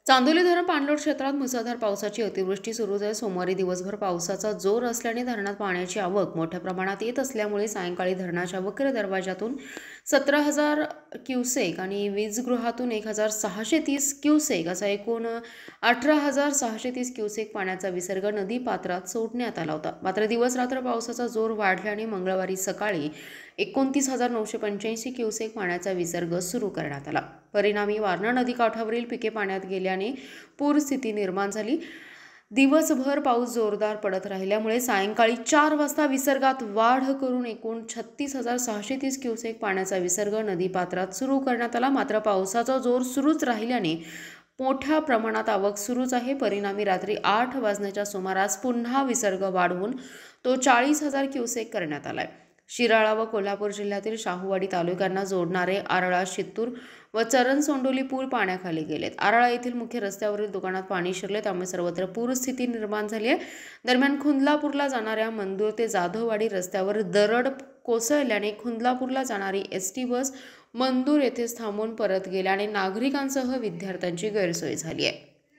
चांदोली धरण पाणलोट क्षेत्रात मुसळधार पावसाची अतिवृष्टी सुरू आहे। सोमवारी दिवसभर पावसाचा जोर असल्याने धरणात पाण्याची आवक मोठ्या प्रमाणात येत असल्यामुळे सायंकाळी धरणाच्या वक्र दरवाजातून 17,000 क्युसेक आणि वीजगृहातून 1,630 क्युसेक असा एकूण 18,630 क्युसेक पाण्याचा विसर्ग नदी पात्रात सोडण्यात आला होता। मात्र दिवस रात्र पावसाचा जोर वाढल्याने मंगळवारी सकाळी 29,985 क्युसेक पाण्याचा विसर्ग सुरू करण्यात आला। परिणामी वारणा नदीकाठावरील पिके पाण्यात गेल्याने पूरस्थिती निर्माण झाली। दिवसभर पाऊस जोरदार पडत राहिल्यामुळे सायंकाळी 4 वाजता विसर्गात वाढ करून एकूण 36,630 क्युसेक पाण्याचा विसर्ग नदीपात्रात सुरू करण्यात आला। मात्र पावसाचा जोर सुरूच राहिल्याने मोठ्या प्रमाणात आवक सुरूच आहे। परिणामी रात्री 8 वाजण्याच्या सुमारास पुन्हा विसर्ग वाढवून तो 40,000 क्युसेक करण्यात आलाय। शिराळा व कोल्हापूर जिल्ह्यातील शाहूवाडी तालुक्यांना जोडणारे आरळा, शित्तूर व चरणसोंडोली पूल पाण्याखाली गेलेत। आरळा येथील मुख्य रस्त्यावरील दुकानात पाणी शिरले, त्यामुळे सर्वत्र पूरस्थिती निर्माण झाली आहे। दरम्यान खुंदलापूरला जाणाऱ्या मंदूर ते जाधववाडी रस्त्यावर दरड कोसळल्याने खुंदलापूरला जाणारी एसटी बस मंदूर येथेच थांबून परत गेल्याने नागरिकांसह विद्यार्थ्यांची गैरसोय झाली आहे।